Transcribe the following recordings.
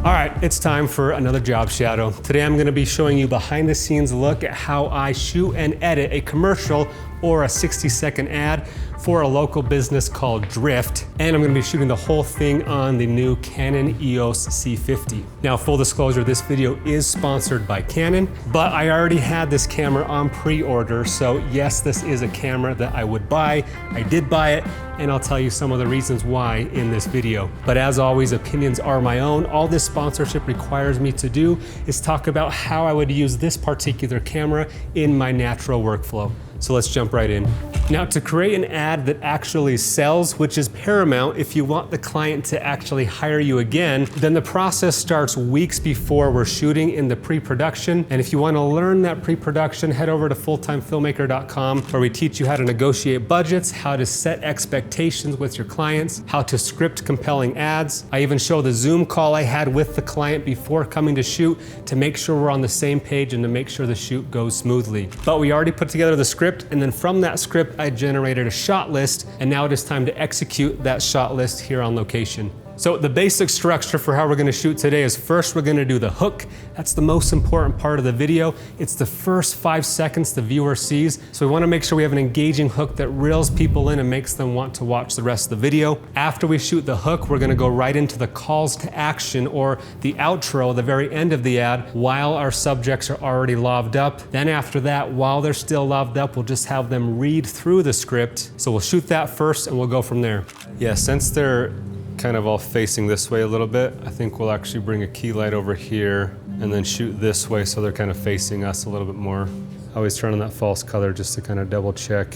All right, it's time for another job shadow. Today I'm gonna be showing you behind the scenes look at how I shoot and edit a commercial or a 60-second ad for a local business called Drift. And I'm gonna be shooting the whole thing on the new Canon EOS C50. Now, full disclosure, this video is sponsored by Canon, but I already had this camera on pre-order. So yes, this is a camera that I would buy. I did buy it, and I'll tell you some of the reasons why in this video. But as always, opinions are my own. All this sponsorship requires me to do is talk about how I would use this particular camera in my natural workflow. So let's jump right in. Now, to create an ad that actually sells, which is paramount if you want the client to actually hire you again, then the process starts weeks before we're shooting in the pre-production. And if you want to learn that pre-production, head over to fulltimefilmmaker.com, where we teach you how to negotiate budgets, how to set expectations with your clients, how to script compelling ads. I even show the Zoom call I had with the client before coming to shoot to make sure we're on the same page and to make sure the shoot goes smoothly. But we already put together the script, and then from that script, I generated a shot list, and now it is time to execute that shot list here on location. So the basic structure for how we're gonna shoot today is first we're gonna do the hook. That's the most important part of the video. It's the first 5 seconds the viewer sees. So we wanna make sure we have an engaging hook that reels people in and makes them want to watch the rest of the video. After we shoot the hook, we're gonna go right into the calls to action, or the outro, the very end of the ad, while our subjects are already lobbed up. Then after that, while they're still lobbed up, we'll just have them read through the script. So we'll shoot that first and we'll go from there. Yeah, since they're kind of all facing this way a little bit, I think we'll actually bring a key light over here and then shoot this way so they're kind of facing us a little bit more. I always turn on that false color just to kind of double check.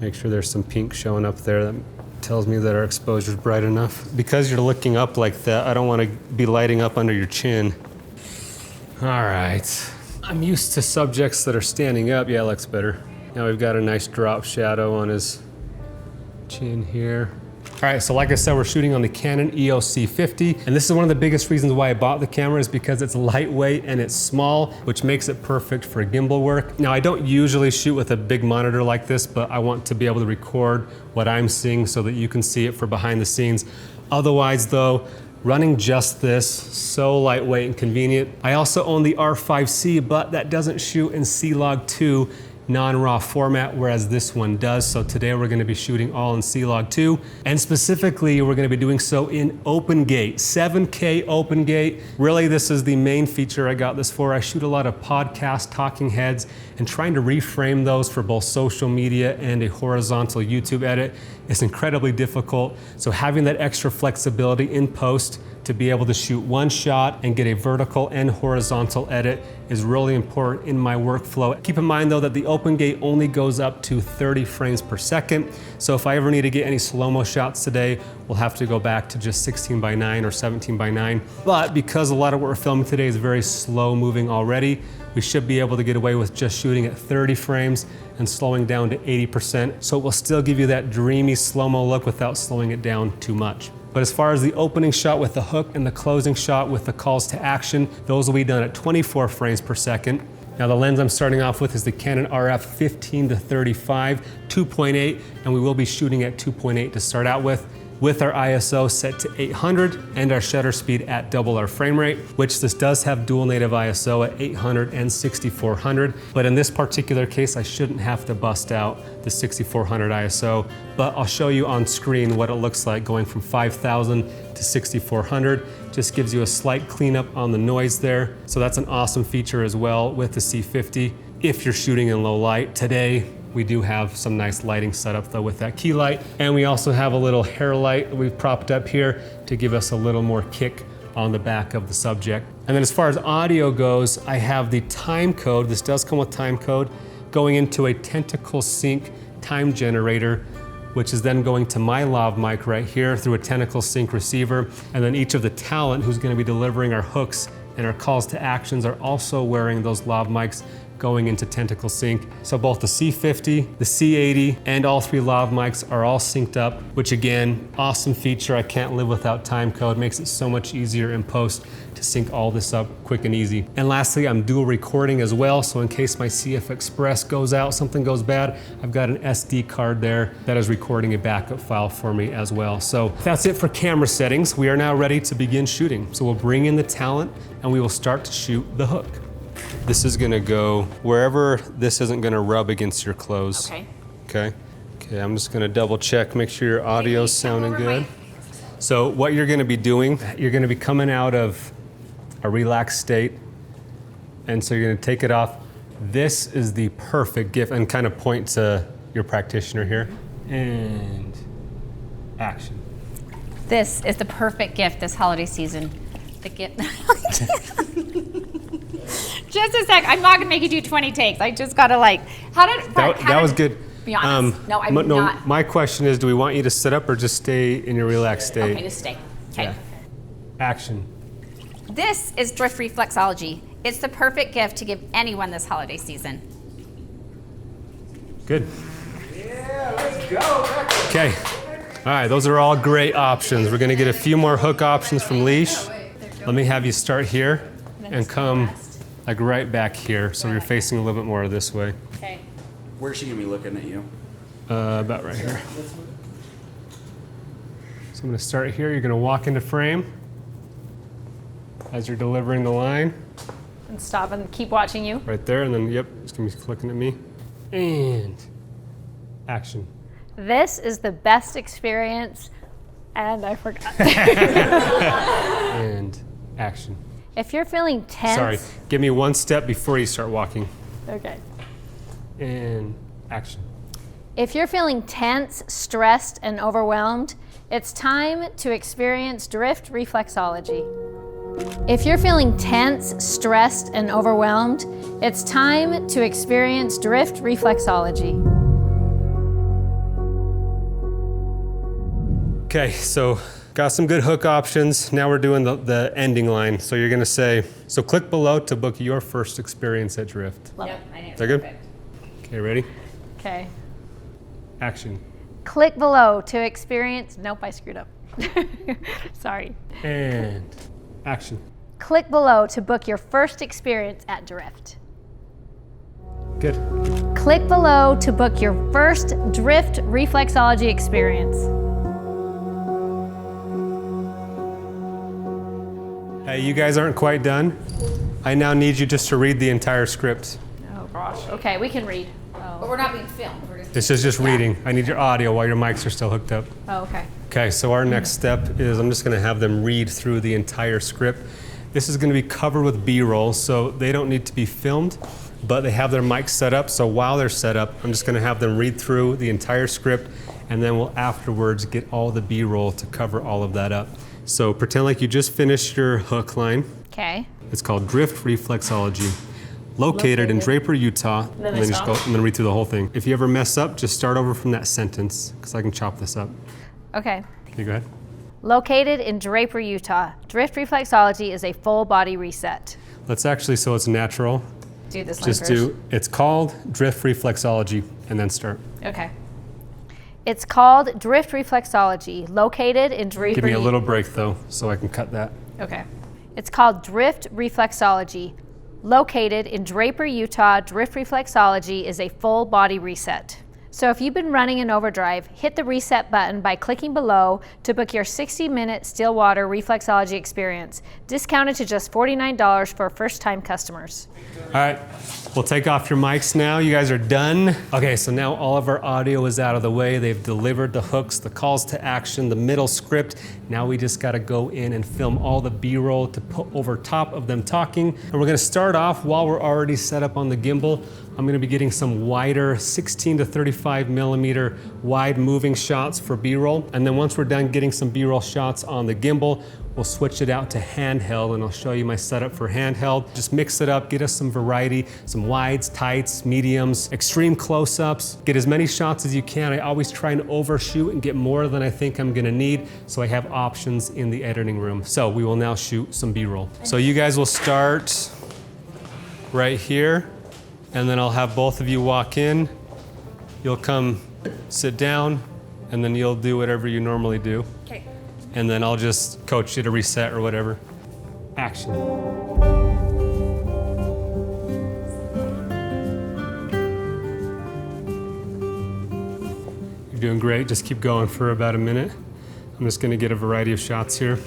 Make sure there's some pink showing up there that tells me that our exposure is bright enough. Because you're looking up like that, I don't want to be lighting up under your chin. All right, I'm used to subjects that are standing up. Yeah, it looks better. Now we've got a nice drop shadow on his chin here. All right, so like I said, we're shooting on the Canon EOS C50, and this is one of the biggest reasons why I bought the camera, is because it's lightweight and it's small, which makes it perfect for gimbal work. Now, I don't usually shoot with a big monitor like this, but I want to be able to record what I'm seeing so that you can see it for behind the scenes. Otherwise though, running just this, so lightweight and convenient. I also own the R5C, but that doesn't shoot in C-Log 2 non-RAW format, whereas this one does. So today we're gonna be shooting all in C-Log 2, and specifically we're gonna be doing so in open gate, 7K open gate. Really, this is the main feature I got this for. I shoot a lot of podcast talking heads, and trying to reframe those for both social media and a horizontal YouTube edit is incredibly difficult. So having that extra flexibility in post to be able to shoot one shot and get a vertical and horizontal edit is really important in my workflow. Keep in mind though that the open gate only goes up to 30 frames per second. So if I ever need to get any slow-mo shots today, we'll have to go back to just 16:9 or 17:9. But because a lot of what we're filming today is very slow moving already, we should be able to get away with just shooting at 30 frames and slowing down to 80%. So it will still give you that dreamy slow-mo look without slowing it down too much. But as far as the opening shot with the hook and the closing shot with the calls to action, those will be done at 24 frames per second. Now the lens I'm starting off with is the Canon RF 15-35 2.8, and we will be shooting at 2.8 to start out with our ISO set to 800 and our shutter speed at double our frame rate, which this does have dual native ISO at 800 and 6400. But in this particular case, I shouldn't have to bust out the 6400 ISO, but I'll show you on screen what it looks like going from 5000 to 6400. Just gives you a slight cleanup on the noise there. So that's an awesome feature as well with the C50 if you're shooting in low light. Today, we do have some nice lighting setup though with that key light. And we also have a little hair light that we've propped up here to give us a little more kick on the back of the subject. And then as far as audio goes, I have the time code. This does come with time code going into a Tentacle Sync time generator, which is then going to my lav mic right here through a Tentacle Sync receiver. And then each of the talent who's gonna be delivering our hooks and our calls to actions are also wearing those lav mics going into Tentacle Sync. So both the C50, the C80, and all 3 lav mics are all synced up, which again, awesome feature. I can't live without time code. Makes it so much easier in post to sync all this up quick and easy. And lastly, I'm dual recording as well. So in case my CF Express goes out, something goes bad, I've got an SD card there that is recording a backup file for me as well. So that's it for camera settings. We are now ready to begin shooting. So we'll bring in the talent and we will start to shoot the hook. This is gonna go wherever this isn't gonna rub against your clothes. Okay. Okay. Okay, I'm just gonna double check, make sure your audio's sounding good. So what you're gonna be doing, you're gonna be coming out of a relaxed state. And so you're gonna take it off. This is the perfect gift, and kind of point to your practitioner here. And action. This is the perfect gift this holiday season. The gift. Just a sec. I'm not gonna make you do 20 takes. I just gotta That was good. Be honest. No, I'm not. My question is, do we want you to sit up or just stay in your relaxed state? Okay, just stay. Okay. Yeah. Action. This is drift reflexology. It's the perfect gift to give anyone this holiday season. Good. Yeah, let's go. Okay. All right, those are all great options. We're gonna get a few more hook options from Leash. Let me have you start here and come like right back here, so you're facing a little bit more this way. Okay. Where's she gonna be looking at you? About right here. So I'm gonna start here. You're gonna walk into frame as you're delivering the line. And stop and keep watching you. Right there, and then, yep, it's gonna be flicking at me. And action. This is the best experience, and I forgot. And action. If you're feeling tense. Sorry, give me one step before you start walking. Okay. And action. If you're feeling tense, stressed, and overwhelmed, it's time to experience drift reflexology. If you're feeling tense, stressed, and overwhelmed, it's time to experience drift reflexology. Okay, so got some good hook options. Now we're doing the ending line. So you're gonna say, so click below to book your first experience at Drift. Yep, I know. Is that good? Okay, ready? Okay. Action. Click below to experience. Nope, I screwed up. Sorry. And action. Click below to book your first experience at Drift. Good. Click below to book your first Drift reflexology experience. Hey, you guys aren't quite done. I now need you just to read the entire script. Oh gosh. Okay, we can read. But we're not being filmed. We're just This is just reading. I need your audio while your mics are still hooked up. Oh, okay. Okay, so our next step is I'm just gonna have them read through the entire script. This is gonna be covered with B-roll, so they don't need to be filmed, but they have their mics set up. So while they're set up, I'm just gonna have them read through the entire script, and then we'll afterwards get all the B-roll to cover all of that up. So pretend like you just finished your hook line. Okay. It's called Drift Reflexology. Located in Draper, Utah. And then just go and then read through the whole thing. If you ever mess up, just start over from that sentence, because I can chop this up. Okay. Okay, go ahead. Located in Draper, Utah, drift reflexology is a full body reset. Let's actually, so it's natural, Do this line just first. do, it's called Drift Reflexology, and then start. Okay. It's called drift reflexology, located in Draper. Give me a little break though, so I can cut that. Okay. It's called drift reflexology, located in Draper, Utah. Drift reflexology is a full body reset. So if you've been running in overdrive, hit the reset button by clicking below to book your 60-minute Stillwater reflexology experience, discounted to just $49 for first-time customers. All right, we'll take off your mics now. You guys are done. Okay, so now all of our audio is out of the way. They've delivered the hooks, the calls to action, the middle script. Now we just gotta go in and film all the B-roll to put over top of them talking. And we're gonna start off while we're already set up on the gimbal. I'm gonna be getting some wider 16 to 35 millimeter wide moving shots for B-roll. And then once we're done getting some B-roll shots on the gimbal, we'll switch it out to handheld, and I'll show you my setup for handheld. Just mix it up, get us some variety, some wides, tights, mediums, extreme close-ups. Get as many shots as you can. I always try and overshoot and get more than I think I'm gonna need, so I have options in the editing room. So we will now shoot some B-roll. So you guys will start right here, and then I'll have both of you walk in. You'll come sit down, and then you'll do whatever you normally do. Okay. And then I'll just coach you to reset or whatever. Action. You're doing great. Just keep going for about a minute. I'm just going to get a variety of shots here.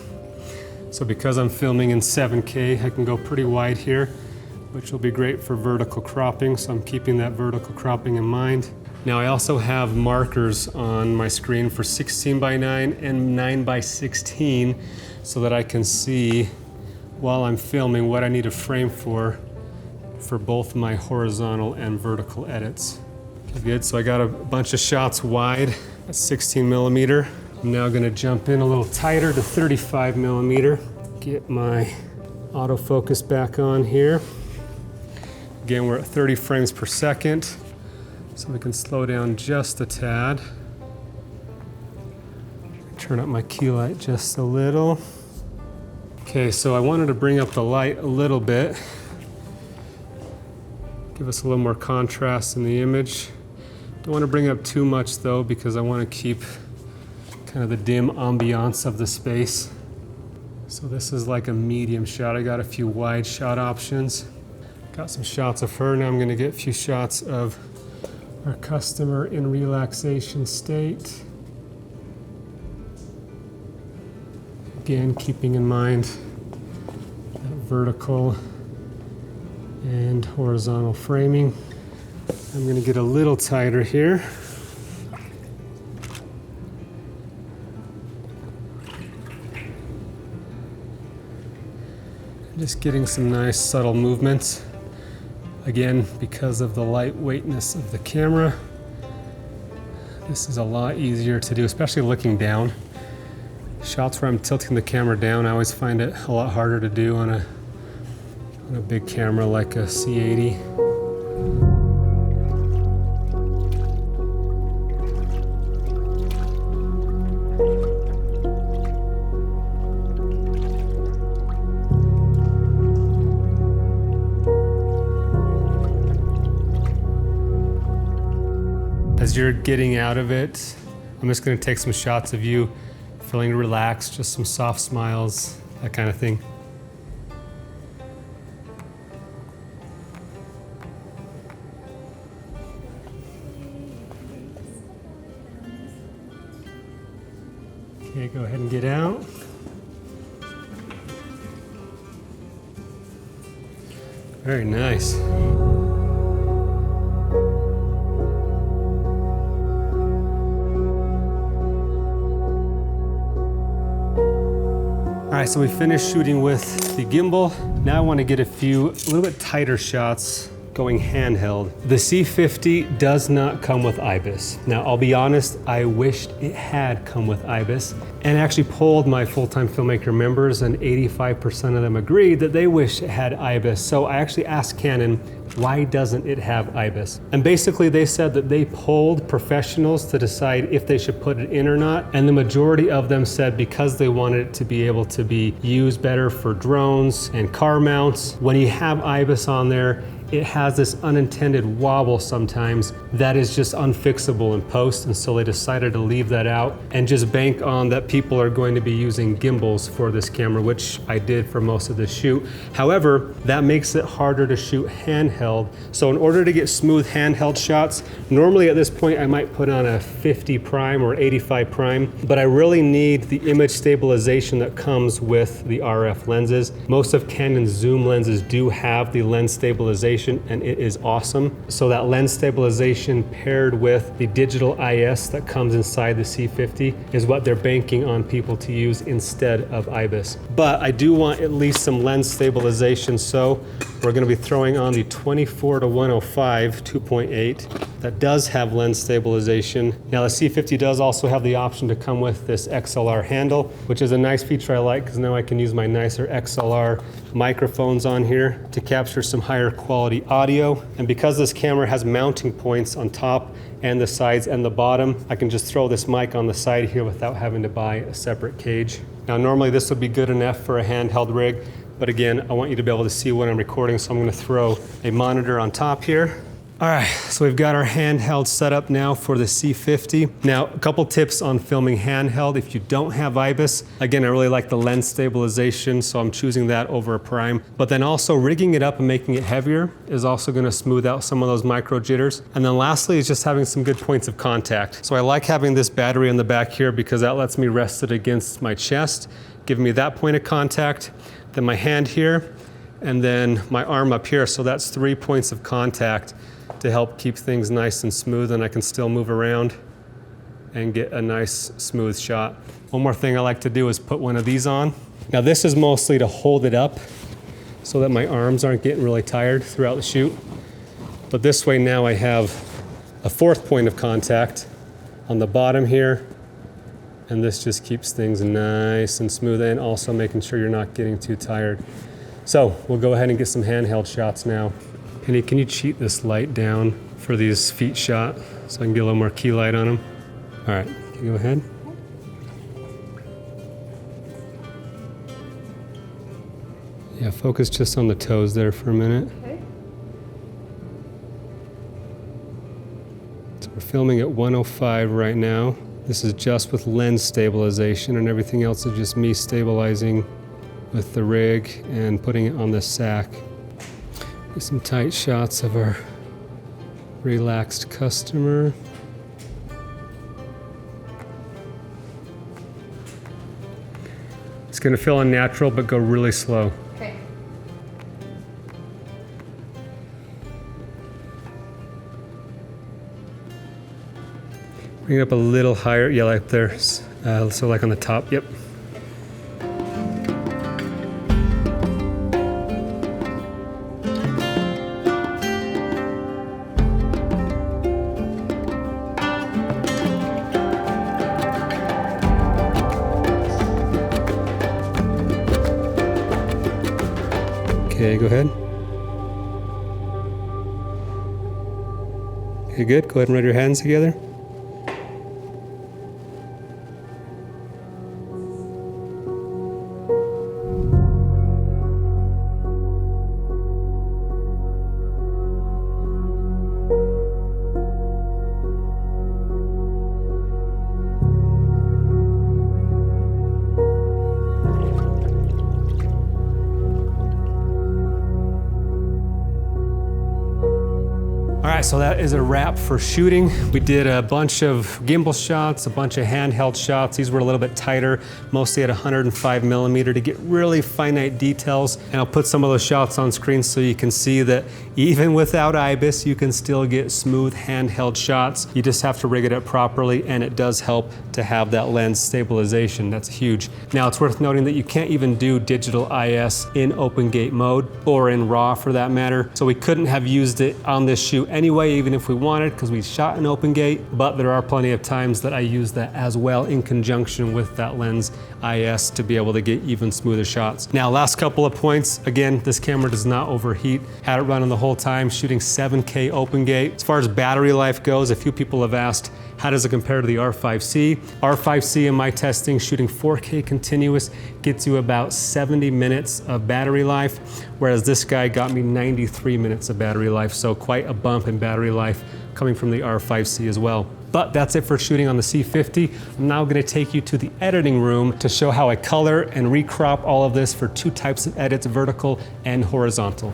So because I'm filming in 7K, I can go pretty wide here, which will be great for vertical cropping. So I'm keeping that vertical cropping in mind. Now I also have markers on my screen for 16:9 and 9:16 so that I can see while I'm filming what I need to frame for both my horizontal and vertical edits. Okay, good, so I got a bunch of shots wide at 16mm. I'm now gonna jump in a little tighter to 35mm. Get my autofocus back on here. Again, we're at 30 frames per second, so we can slow down just a tad. Turn up my key light just a little. Okay, so I wanted to bring up the light a little bit. Give us a little more contrast in the image. Don't want to bring it up too much though, because I want to keep kind of the dim ambiance of the space. So this is like a medium shot. I got a few wide shot options. Got some shots of her. Now I'm going to get a few shots of our customer in relaxation state. Again, keeping in mind that vertical and horizontal framing. I'm going to get a little tighter here. Just getting some nice subtle movements. Again, because of the lightweightness of the camera, this is a lot easier to do, especially looking down. Shots where I'm tilting the camera down, I always find it a lot harder to do on a big camera like a C80. As you're getting out of it, I'm just going to take some shots of you feeling relaxed, just some soft smiles, that kind of thing. Okay, go ahead and get out. Very nice. All right, so we finished shooting with the gimbal. Now I want to get a little bit tighter shots going handheld. The C50 does not come with IBIS. Now, I'll be honest, I wished it had come with IBIS, and actually polled my full-time filmmaker members, and 85% of them agreed that they wish it had IBIS. So I actually asked Canon, why doesn't it have IBIS? And basically they said that they polled professionals to decide if they should put it in or not, and the majority of them said because they wanted it to be able to be used better for drones and car mounts. When you have IBIS on there, it has this unintended wobble sometimes that is just unfixable in post, and so they decided to leave that out and just bank on that people are going to be using gimbals for this camera, which I did for most of the shoot. However, that makes it harder to shoot handheld. So in order to get smooth handheld shots, normally at this point I might put on a 50 prime or 85 prime, but I really need the image stabilization that comes with the RF lenses. Most of Canon's zoom lenses do have the lens stabilization, and it is awesome. So that lens stabilization paired with the digital IS that comes inside the C50 is what they're banking on people to use instead of IBIS. But I do want at least some lens stabilization, so we're going to be throwing on the 24-105 2.8 that does have lens stabilization. Now the C50 does also have the option to come with this XLR handle, which is a nice feature I like because now I can use my nicer XLR microphones on here to capture some higher quality audio. And because this camera has mounting points on top and the sides and the bottom, I can just throw this mic on the side here without having to buy a separate cage. Now normally this would be good enough for a handheld rig, But again, I want you to be able to see what I'm recording, so I'm gonna throw a monitor on top here. All right, so we've got our handheld set up now for the C50. Now, a couple tips on filming handheld. If you don't have IBIS, again, I really like the lens stabilization, so I'm choosing that over a prime. But then also rigging it up and making it heavier is also gonna smooth out some of those micro jitters. And then lastly is just having some good points of contact. So I like having this battery on the back here because that lets me rest it against my chest, giving me that point of contact. Then my hand here, and then my arm up here. So that's 3 points of contact to help keep things nice and smooth, and I can still move around and get a nice smooth shot. One more thing I like to do is put one of these on. Now this is mostly to hold it up so that my arms aren't getting really tired throughout the shoot. But this way now I have a 4th point of contact on the bottom here, and this just keeps things nice and smooth, and also making sure you're not getting too tired. So we'll go ahead and get some handheld shots now. Penny, can you cheat this light down for these feet shot so I can get a little more key light on them? All right, can you go ahead? Yeah, focus just on the toes there for a minute. Okay. So we're filming at 105 right now. This is just with lens stabilization, and everything else is just me stabilizing with the rig and putting it on the sack. Get some tight shots of our relaxed customer. It's gonna feel unnatural, but go really slow. Okay. Bring it up a little higher, yeah, like there. So like on the top, yep. Okay, go ahead. Okay, good. Go ahead and rub your hands together. All right, so that is a wrap for shooting. We did a bunch of gimbal shots, a bunch of handheld shots. These were a little bit tighter, mostly at 105mm to get really finite details. And I'll put some of those shots on screen so you can see that even without IBIS, you can still get smooth handheld shots. You just have to rig it up properly, and it does help to have that lens stabilization. That's huge. Now, it's worth noting that you can't even do digital IS in open gate mode or in RAW for that matter. So we couldn't have used it on this shoot anyway, even if we wanted, because we shot in open gate, but there are plenty of times that I use that as well in conjunction with that lens IS to be able to get even smoother shots. Now, last couple of points. Again, this camera does not overheat. Had it running the whole time, shooting 7K open gate. As far as battery life goes, a few people have asked, how does it compare to the R5C? R5C in my testing, shooting 4K continuous, gets you about 70 minutes of battery life, whereas this guy got me 93 minutes of battery life, so quite a bump in battery life coming from the R5C as well. But that's it for shooting on the C50. I'm now gonna take you to the editing room to show how I color and recrop all of this for 2 types of edits, vertical and horizontal.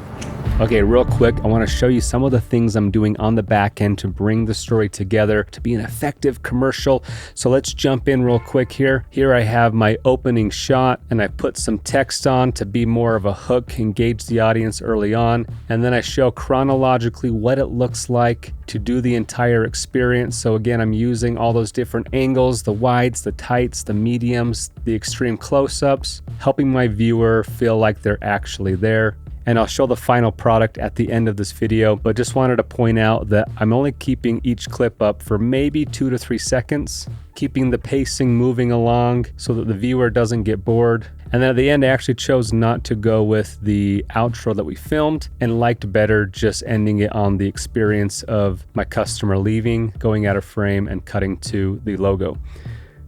Okay, real quick, I wanna show you some of the things I'm doing on the back end to bring the story together to be an effective commercial. So let's jump in real quick here. Here I have my opening shot, and I put some text on to be more of a hook, engage the audience early on. And then I show chronologically what it looks like to do the entire experience. So again, I'm using all those different angles, the wides, the tights, the mediums, the extreme close-ups, helping my viewer feel like they're actually there. And I'll show the final product at the end of this video, but just wanted to point out that I'm only keeping each clip up for maybe 2 to 3 seconds, keeping the pacing moving along so that the viewer doesn't get bored. And then at the end, I actually chose not to go with the outro that we filmed and liked better just ending it on the experience of my customer leaving, going out of frame and cutting to the logo.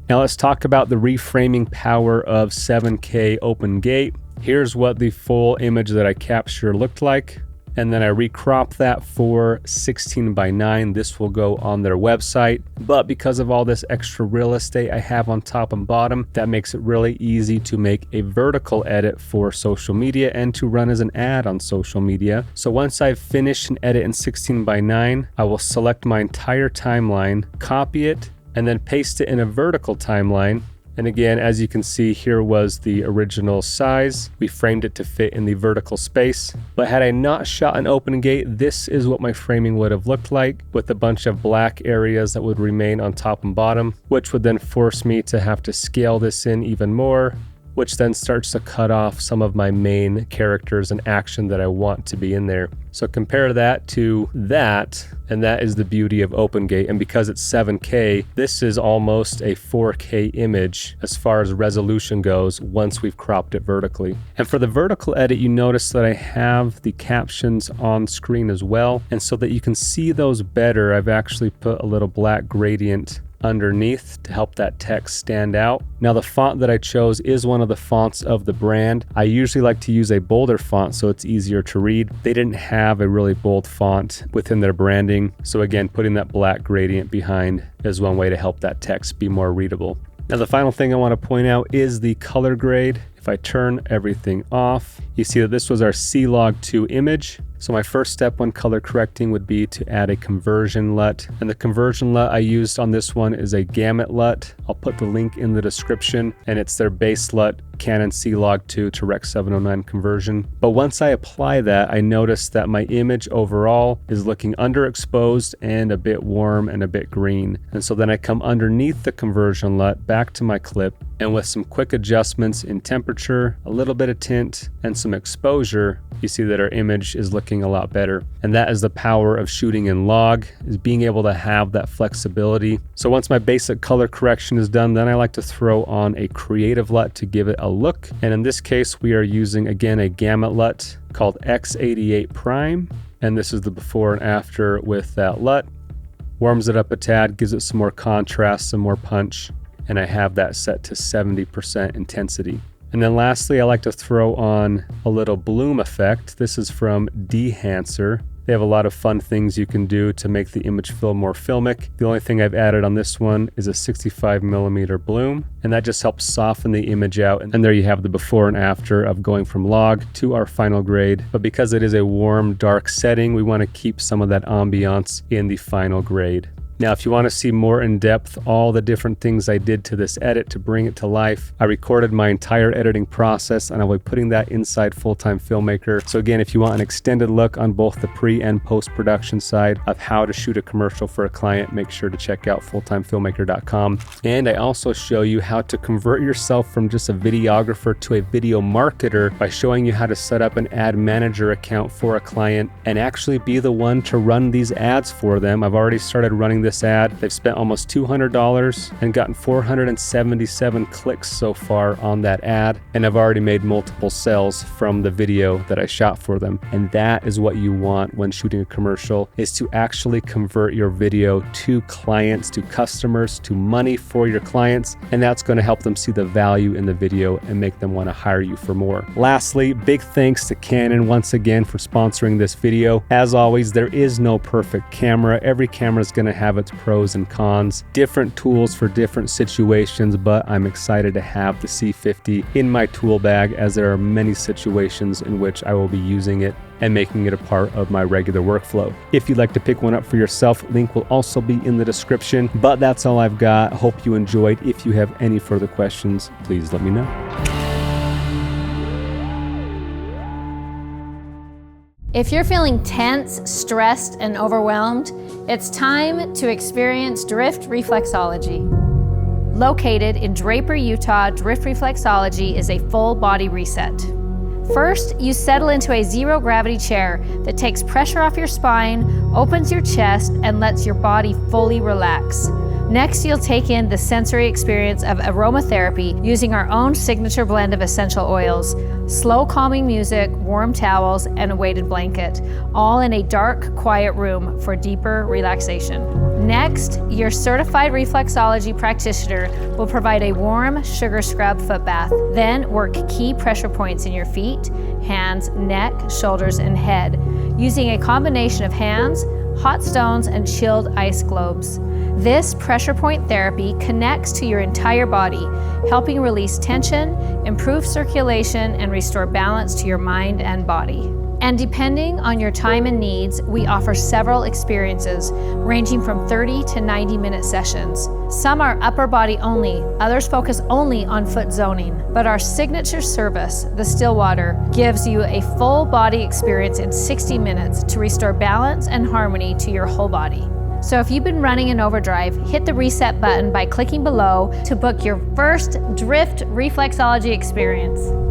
Now let's talk about the reframing power of 7K open gate. Here's what the full image that I capture looked like. And then I recrop that for 16:9. This will go on their website. But because of all this extra real estate I have on top and bottom, that makes it really easy to make a vertical edit for social media and to run as an ad on social media. So once I've finished an edit in 16:9, I will select my entire timeline, copy it, and then paste it in a vertical timeline. And again, as you can see, here was the original size. We framed it to fit in the vertical space. But had I not shot an open gate, this is what my framing would have looked like, with a bunch of black areas that would remain on top and bottom, which would then force me to have to scale this in even more, which then starts to cut off some of my main characters and action that I want to be in there. So compare that to that, and that is the beauty of OpenGate. And because it's 7K, this is almost a 4K image as far as resolution goes once we've cropped it vertically. And for the vertical edit, you notice that I have the captions on screen as well. And so that you can see those better, I've actually put a little black gradient underneath to help that text stand out. Now the font that I chose is one of the fonts of the brand. I usually like to use a bolder font so it's easier to read. They didn't have a really bold font within their branding. So again, putting that black gradient behind is one way to help that text be more readable. Now the final thing I want to point out is the color grade. If I turn everything off, you see that this was our C-Log 2 image. So my first step when color correcting would be to add a conversion LUT. And the conversion LUT I used on this one is a gamut LUT. I'll put the link in the description, and it's their BaseLUT Canon C-Log 2 to Rec. 709 conversion. But once I apply that, I notice that my image overall is looking underexposed and a bit warm and a bit green. And so then I come underneath the conversion LUT back to my clip, and with some quick adjustments in temperature, a little bit of tint, and some exposure, you see that our image is looking a lot better. And that is the power of shooting in log, is being able to have that flexibility. So once my basic color correction is done, then I like to throw on a Creative LUT to give it a look. And in this case, we are using, again, a gamut LUT called X88 Prime. And this is the before and after with that LUT. Warms it up a tad, gives it some more contrast, some more punch. And I have that set to 70% intensity. And then lastly, I like to throw on a little bloom effect. This is from Dehancer. They have a lot of fun things you can do to make the image feel more filmic. The only thing I've added on this one is a 65mm bloom, and that just helps soften the image out. And there you have the before and after of going from log to our final grade. But because it is a warm, dark setting, we want to keep some of that ambiance in the final grade. Now, if you want to see more in depth, all the different things I did to this edit to bring it to life, I recorded my entire editing process and I'll be putting that inside Full-Time Filmmaker. So again, if you want an extended look on both the pre and post-production side of how to shoot a commercial for a client, make sure to check out fulltimefilmmaker.com. And I also show you how to convert yourself from just a videographer to a video marketer by showing you how to set up an ad manager account for a client and actually be the one to run these ads for them. I've already started running this ad. They've spent almost $200 and gotten 477 clicks so far on that ad, and I've already made multiple sales from the video that I shot for them. And that is what you want when shooting a commercial, is to actually convert your video to clients, to customers, to money for your clients, and that's going to help them see the value in the video and make them want to hire you for more. Lastly, big thanks to Canon once again for sponsoring this video. As always, there is no perfect camera. Every camera is going to have its pros and cons, different tools for different situations, but I'm excited to have the C50 in my tool bag, as there are many situations in which I will be using it and making it a part of my regular workflow. If you'd like to pick one up for yourself, link will also be in the description. But that's all I've got. Hope you enjoyed. If you have any further questions, please let me know. If you're feeling tense, stressed, and overwhelmed, it's time to experience drift reflexology. Located in Draper, Utah, drift reflexology is a full body reset. First, you settle into a zero gravity chair that takes pressure off your spine, opens your chest, and lets your body fully relax. Next, you'll take in the sensory experience of aromatherapy using our own signature blend of essential oils, slow calming music, warm towels, and a weighted blanket, all in a dark, quiet room for deeper relaxation. Next, your certified reflexology practitioner will provide a warm sugar scrub foot bath. Then work key pressure points in your feet, hands, neck, shoulders, and head, using a combination of hands, hot stones, and chilled ice globes. This pressure point therapy connects to your entire body, helping release tension, improve circulation, and restore balance to your mind and body. And depending on your time and needs, we offer several experiences ranging from 30 to 90-minute sessions. Some are upper body only, others focus only on foot zoning. But our signature service, the Stillwater, gives you a full body experience in 60 minutes to restore balance and harmony to your whole body. So if you've been running in overdrive, hit the reset button by clicking below to book your first Drift reflexology experience.